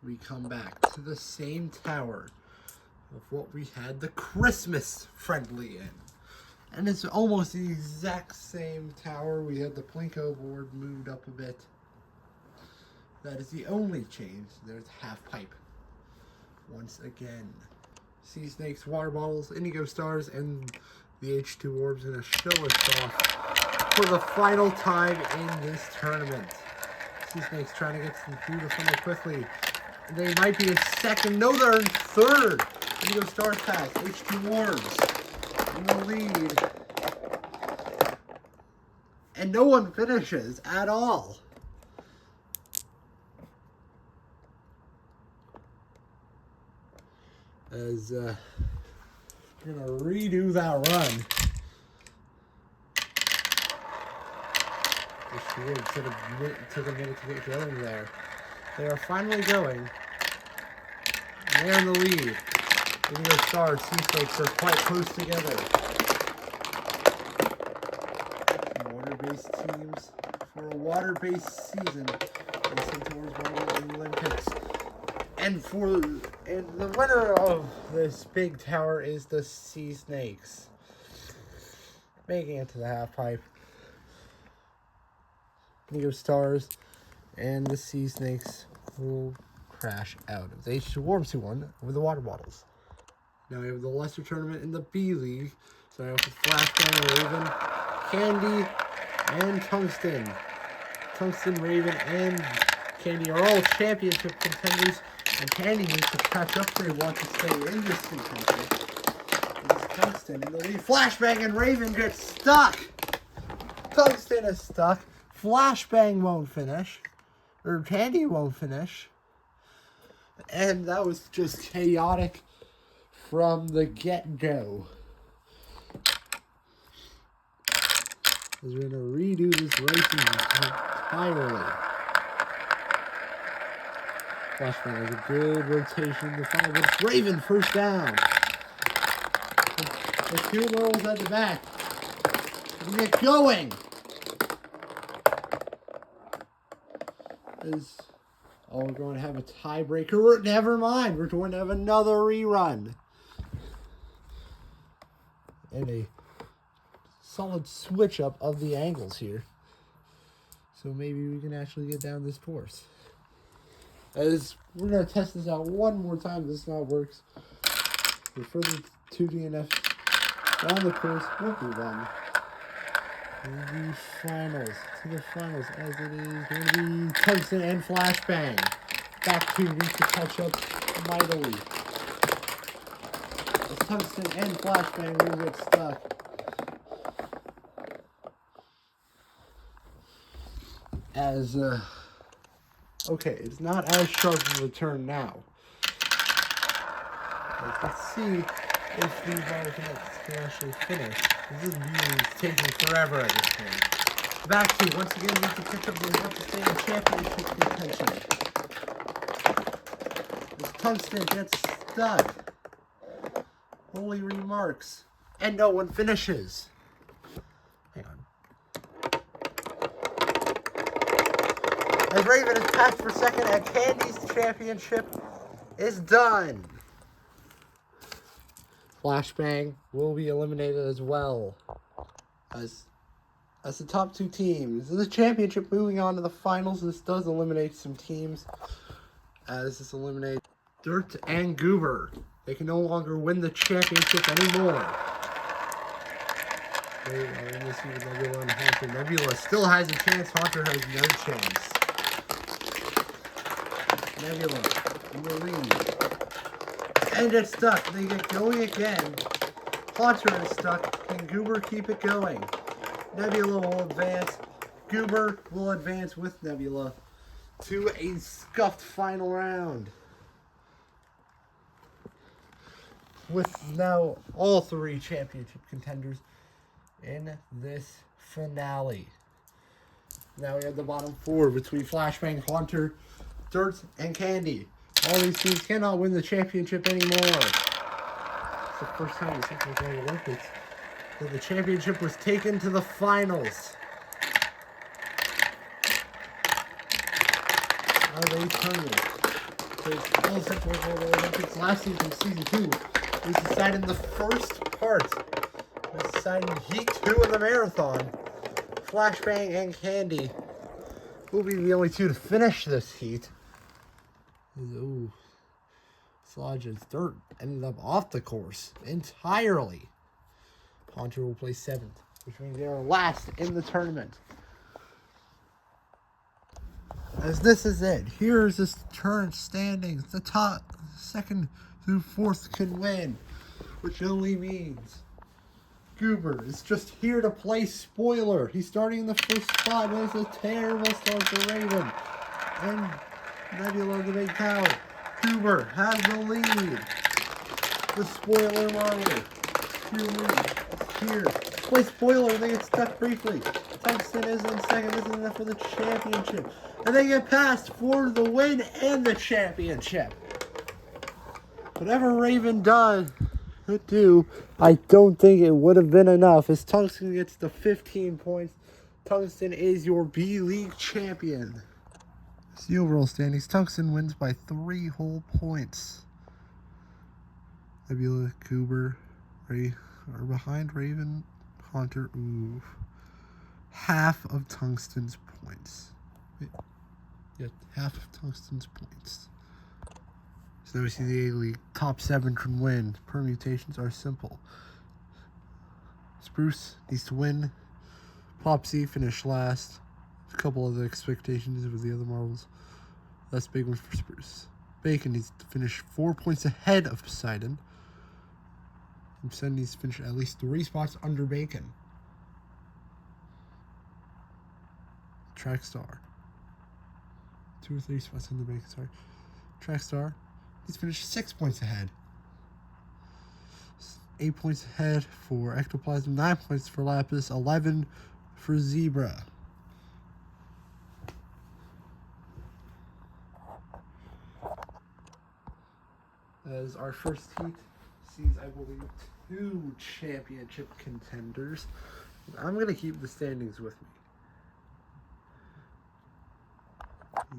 we come back to the same tower of what we had the Christmas friendly in. And it's almost the exact same tower. We had the Plinko board moved up a bit. That is the only change. There's half pipe. Once again, sea snakes, water bottles, indigo stars, and the H2 orbs going to show us off for the final time in this tournament. Sea snakes trying to get some through the funnel quickly. They might be in second. No, they're in third. Indigo stars pass. H2 orbs in the lead. And no one finishes at all. As we're going to redo that run. It took a minute to get going there. They are finally going. And they're in the lead. Indigo stars, sea snakes are quite close together. Water-based teams for a water-based season. The Centaurs won the Olympics. And the winner of this big tower is the Sea Snakes. Making it to the half pipe. Indigo Stars and the Sea Snakes will crash out of the H2 Orbs who won with the water bottles. Now we have the lesser tournament in the B League. Starting off with Flashbang, Raven, Candy, and Tungsten. Tungsten, Raven, and Candy are all championship contenders. And Candy needs to catch up if they want to stay in this contention. It's Tungsten in the lead. Flashbang and Raven get stuck. Tungsten is stuck. Flashbang won't finish. Or Candy won't finish. And that was just chaotic from the get-go. As we're going to redo this racing entirely. Flashbang has a good rotation in the final, but it's Raven first down. The two girls at the back. Get going. We're going to have a tiebreaker. Never mind. We're going to have another rerun. And a solid switch up of the angles here. So maybe we can actually get down this course. As we're going to test this out one more time. This not works. The further 2 DNF down the course will be done. The finals, as it is going to be Tungsten and Flashbang. Back 2 need to catch up mightily. As Tungsten and Flashbang will get stuck. Okay, it's not as sharp of a turn now. Let's see if these Waterconnects can actually finish. This is taking forever at this point. Back to, once again, we can catch up with the same championship contention. This Tungsten gets stuck. Holy remarks. And no one finishes. Hang on. As Raven is passed for second, and Candy's championship is done. Flashbang will be eliminated as well as the top 2 teams. The championship moving on to the finals. This does eliminate some teams, as this eliminates Dirt and Goober. They can no longer win the championship anymore. They are in this with Nebula and Haunter. Nebula still has a chance. Haunter has no chance. Nebula in the lead. And it's stuck. They get going again. Haunter is stuck. Can Goober keep it going? Nebula will advance. Goober will advance with Nebula to a scuffed final round. With now all 3 championship contenders in this finale. Now we have the bottom 4 between Flashbang, Haunter, Dirt, and Candy. All these teams cannot win the championship anymore. It's the first time in the Olympics that the championship was taken to the finals of a tournament. So all Central Olympics last season, season 2, was decided in the first part. It was decided in Heat 2 of the marathon. Flashbang and Candy will be the only 2 to finish this heat. Ooh. Slodge's dirt ended up off the course entirely. Poncher will play 7th, which means they are last in the tournament. As this is it, here's the current standings. The top 2nd through 4th can win, which only means Goober is just here to play spoiler. He's starting in the first spot, but it's a terrible start for Raven. And Nebula the Big Cow. Goober has the lead. The spoiler marble. Here. Play spoiler, they get stuck briefly. Tungsten is in 2nd, this is enough for the championship. And they get passed for the win and the championship. Whatever Raven does, could do, I don't think it would have been enough, as Tungsten gets the 15 points. Tungsten is your B-League champion. It's the overall standings. Tungsten wins by 3 whole points. Nebula, Goober, Ray are behind Raven, Hunter. Ooh. Half of Tungsten's points. Yeah, half of Tungsten's points. So we see the A-League. Top 7 can win. Permutations are simple. Spruce needs to win. Popsy finished last. A couple of the expectations with the other marbles. That's big ones for Spruce. Bacon needs to finish 4 points ahead of Poseidon. And Poseidon needs to finish at least 3 spots under Bacon. Trackstar. 2 or 3 spots under Bacon, sorry. Trackstar. He's finished 6 points ahead. 8 points ahead for Ectoplasm, 9 points for Lapis, 11 for Zebra. As our first heat sees, I believe, 2 championship contenders. I'm going to keep the standings with me.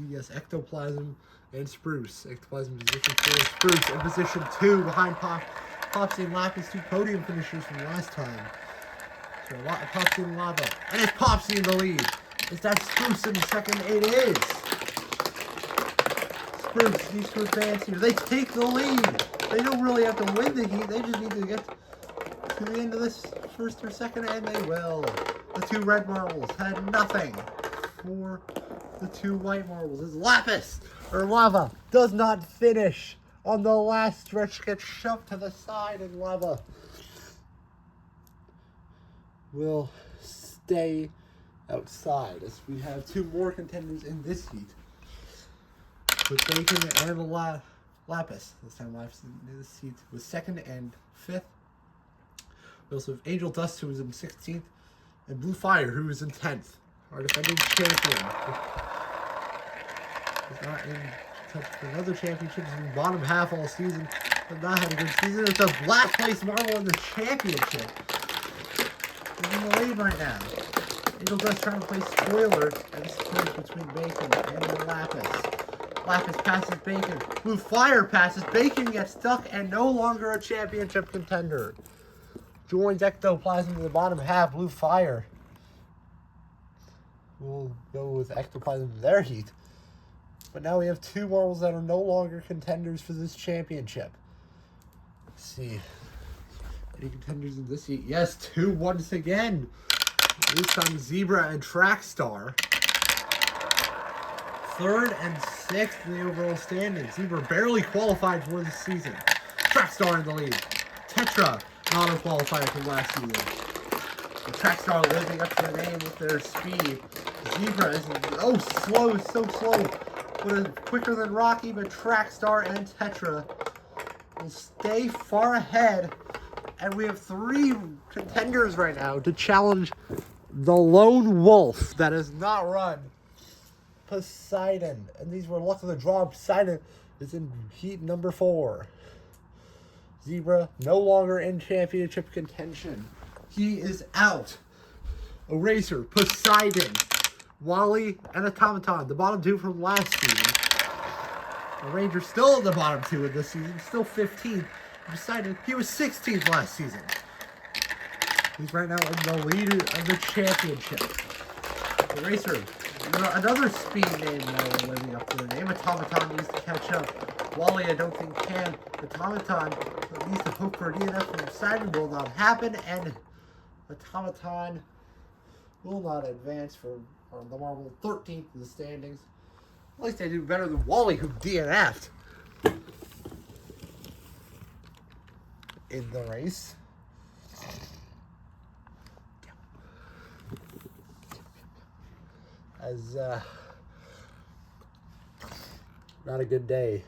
Yes, Ectoplasm and Spruce. Ectoplasm position 4, Spruce in position 2 behind Popsy and Lapis, 2 podium finishers from last time. So Popsy and Lava. And it's Popsy in the lead. Is that Spruce in 2nd? It is. Spruce needs to advance here. They take the lead. They don't really have to win the heat. They just need to get to the end of this 1st or 2nd, and they will. The 2 red marbles had nothing for the 2 white marbles. As Lapis or Lava does not finish on the last stretch, gets shoved to the side, and Lava will stay outside as we have 2 more contenders in this heat. With Bacon and Lapis. This time Lapis in this heat was 2nd and 5th. We also have Angel Dust, who was in 16th, and Blue Fire, who was in 10th. Our defending champion. Is not in touch for another championship. He's in the bottom half all season. But not had a good season. It's a last place marble in the championship. He's in the lead right now. Angel Dust trying to play spoiler at this point between Bacon and Lapis. Lapis passes Bacon. Blue Fire passes. Bacon gets stuck and no longer a championship contender. Joins Ectoplasm in the bottom half. Blue Fire will go with Ectoplasm in their heat. But now we have 2 marbles that are no longer contenders for this championship. Let's see. Any contenders in this heat? Yes, 2 once again. This time Zebra and Trackstar. 3rd and 6th in the overall standings. Zebra barely qualified for this season. Trackstar in the lead. Tetra, not a qualifier from last season. The Trackstar living up to their name with their speed. Zebra is slow, so slow. But quicker than Rocky, but Trackstar and Tetra will stay far ahead. And we have 3 contenders right now to challenge the lone wolf that has not run, Poseidon. And these were luck of the draw. Poseidon is in heat number 4. Zebra no longer in championship contention. He is out. Eraser, Poseidon, Wally, and Automaton, the bottom 2 from last season. The Rangers still in the bottom 2 of this season, still 15th. Decided he was 16th last season. He's right now in the lead of the championship. The Racer, another speed name now living up to the name. Automaton needs to catch up. Wally, I don't think can. Automaton needs to hope for a DNF from Poseidon. Will not happen, and Automaton will not advance from the Marvel 13th in the standings. At least they do better than Wally, who DNF'd in the race. As not a good day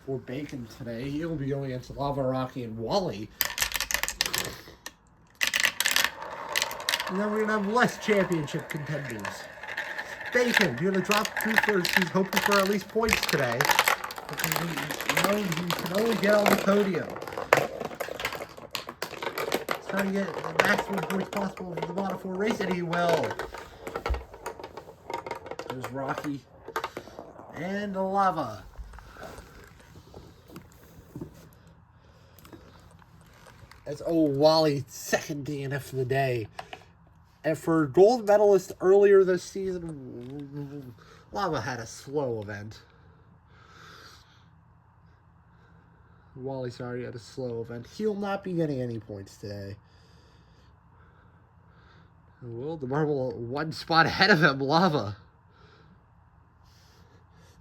for Bacon today. He'll be going against Lava Rocky and Wally. And then we're going to have less championship contenders. Bacon, you're going to drop 2 first. He's hoping for at least points today. He can only get on the podium. He's trying to get the maximum points possible for the bottom 4 race, and he will. There's Rocky and Lava. That's Wally's second DNF of the day. And for gold medalist earlier this season, Lava had a slow event. Wally, sorry, had a slow event. He'll not be getting any points today. Well, the Marvel 1 spot ahead of him, Lava.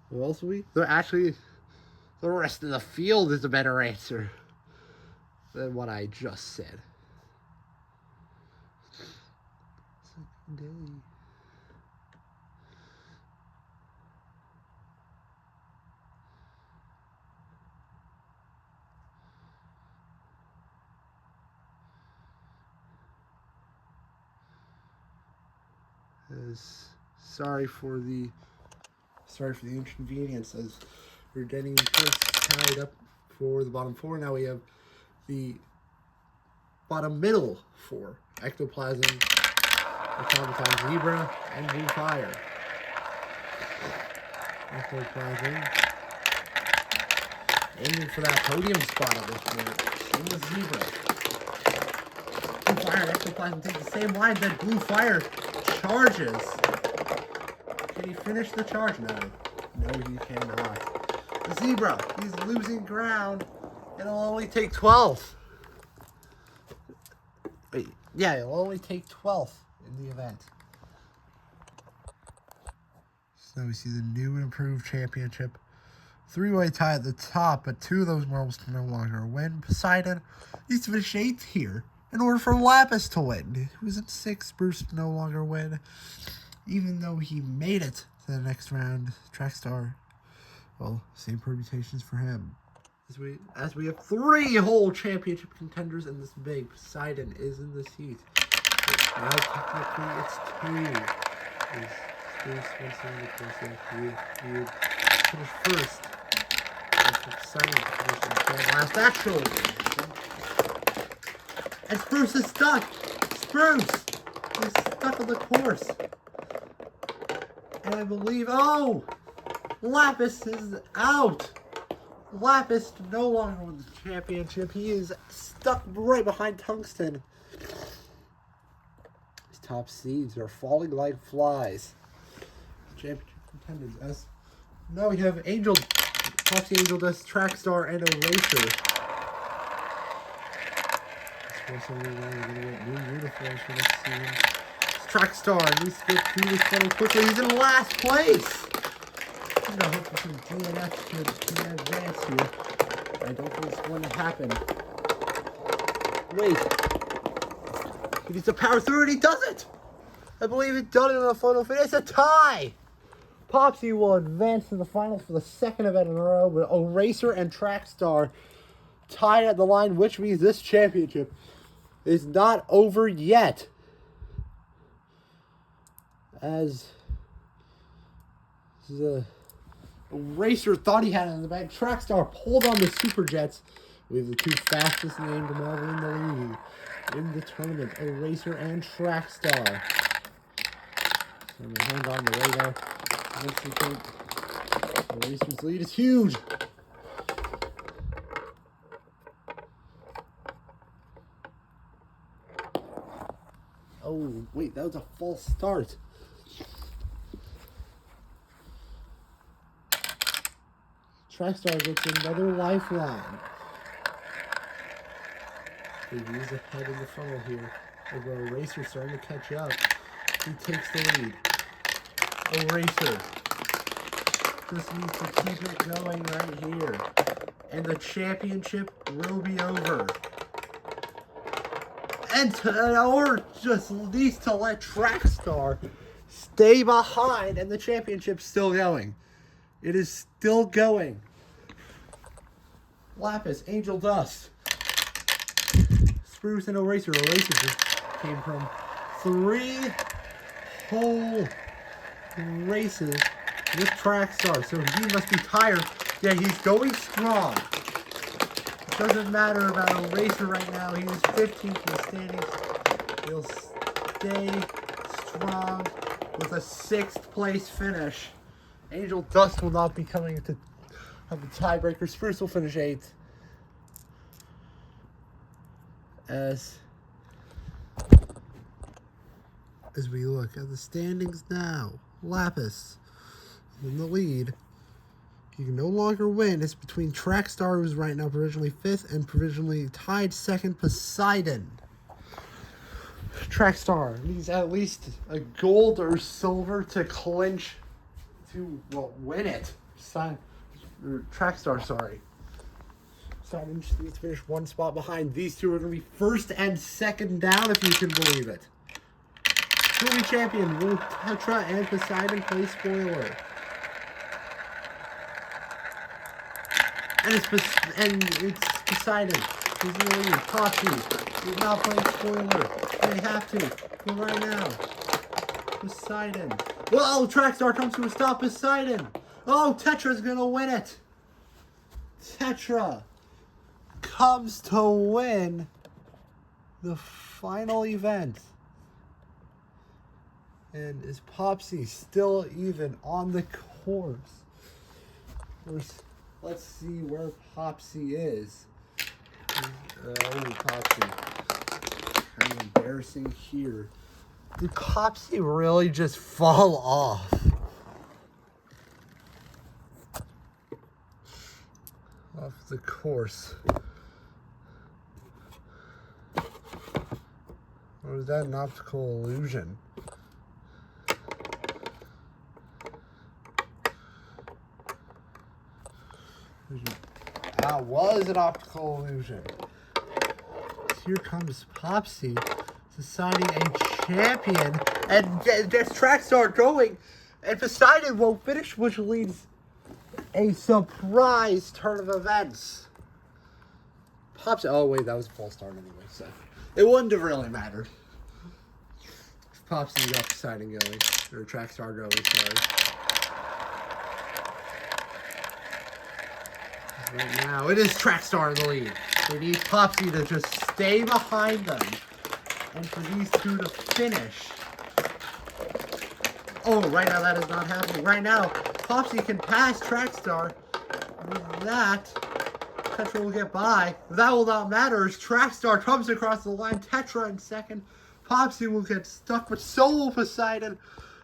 Who else are we? Actually, the rest of the field is a better answer than what I just said. Day. Sorry for the inconvenience, as we're getting first tied up for the bottom 4. Now we have the bottom middle 4: Ectoplasm, Automaton, Zebra, and Blue Fire. Ectoplasm aiming for that podium spot at this point. In the Zebra. Blue Fire and Ectoplasm take the same line, then Blue Fire charges. Can he finish the charge? No, he cannot. The Zebra, he's losing ground. It'll only take 12th. Wait, yeah, it'll only take 12th in the event. So we see the new and improved championship. 3-way tie at the top, but 2 of those marbles can no longer win. Poseidon needs to finish 8th here in order for Lapis to win. Who's in 6th, Bruce to no longer win. Even though he made it to the next round, Trackstar, well, same permutations for him. As we have 3 whole championship contenders in this big. Poseidon is in this heat. Now technically it's 2. He would finish first. Poseidon finished last, actually. And Spruce is stuck. Spruce is stuck on the course. And I believe, Lapis is out. Lapis no longer wins the championship. He is stuck right behind Tungsten. His top seeds are falling like flies. Championship contenders. As now we have Angel, Foxy Angel Dust, Trackstar, and Eraser. New uniforms for this season. Trackstar needs to get through this funnel quickly. He's in last place. He's gonna hope for some DNF to advance here. I don't think it's going to happen. Wait. He needs to power through and he does it. I believe he done it in the final finish. It's a tie. Popsy will advance to the final for the 2nd event in a row with Eraser and Trackstar tied at the line, which means this championship is not over yet. As the Eraser thought he had it in the bag, Trackstar pulled on the Super Jets with the 2 fastest named Marvel in the league in the tournament, Eraser and Trackstar. So I'm going to hand on the radar. Eraser's lead is huge. Oh, wait, that was a false start. Trackstar gets another lifeline. He's ahead in the funnel here. Although Eraser's starting to catch up. He takes the lead. Eraser just needs to keep it going right here. And the championship will be over. Or just needs to let Trackstar stay behind and the championship's still going. It is still going. Lapis, Angel Dust, Spruce, and Eraser. Eraser just came from 3 whole races with Trackstar, so he must be tired. Yeah, he's going strong. It doesn't matter about Eraser right now. He is 15th in the standings. He'll stay strong with a 6th place finish. Angel Dust will not be coming to have the tiebreaker. Spruce will finish 8th. As we look at the standings now, Lapis in the lead. He can no longer win. It's between Trackstar, who's right now provisionally 5th, and provisionally tied 2nd, Poseidon. Trackstar needs at least a gold or silver to clinch, to, well, win it. Trackstar, sorry. Poseidon just needs to finish 1 spot behind. These two are going to be 1st and 2nd down, if you can believe it. Who will be champion? Will Tetra and Poseidon play spoiler? And it's Poseidon. He's in the lead. Popsy. He's not playing spoiler. They have to. Go right now. Poseidon. Whoa! Trackstar comes to a stop. Poseidon. Oh, Tetra's gonna win it. Tetra comes to win the final event. And is Popsy still even on the course? Let's see where Popsy is. Oh, Popsy. Kind of embarrassing here. Did Popsy really just fall off? Off the course. Or is that an optical illusion? That was an optical illusion. Here comes Popsy deciding a champion, and there's Trackstar going, and Poseidon won't finish, which leads a surprise turn of events. Popsy, oh wait, that was a false start anyway, so it wouldn't have really mattered if Popsy got Poseidon going, or Trackstar going, sorry. Right now, it is Trackstar in the lead. They need Popsy to just stay behind them, and for these two to finish. Oh, right now that is not happening. Right now, Popsy can pass Trackstar. With that, Tetra will get by. That will not matter as Trackstar comes across the line. Tetra in 2nd. Popsy will get stuck, but so will Poseidon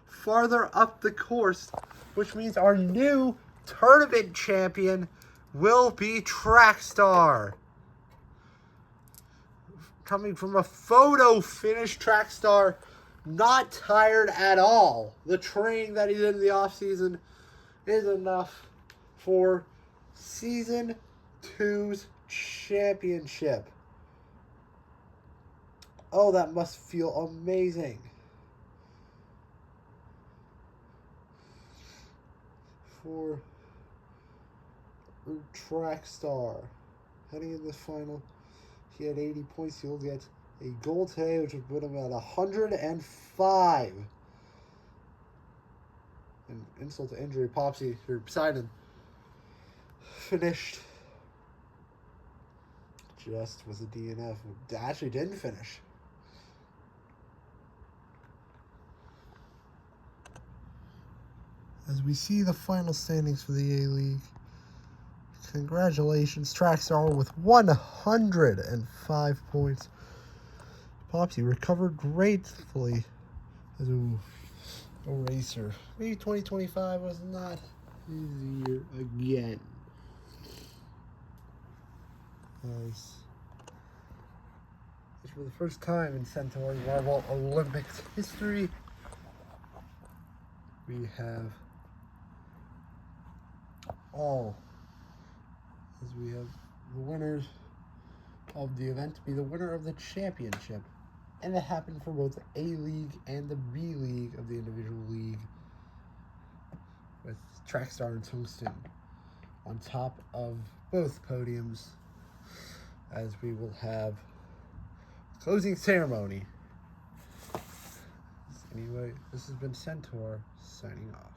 farther up the course, which means our new tournament champion will be Trackstar. Coming from a photo finish, Trackstar not tired at all. The training that he did in the offseason is enough for Season 2's championship. Oh, that must feel amazing. For Trackstar. Heading in the final, he had 80 points. He'll get a goal today, which would put him at 105. And insult to injury, Popsy, or Poseidon, finished just with a DNF. Actually didn't finish. as we see the final standings for the A-League. Congratulations, Trackstar with 105 points. Popsy recovered gratefully as a racer. Maybe 2025 was not his year again. As for the first time in Centaur Marble Olympics history, we have the winners of the event to be the winner of the championship. And it happened for both the A-League and the B-League of the individual league, with Trackstar and Tungsten on top of both podiums, as we will have closing ceremony. Anyway, this has been Centaur signing off.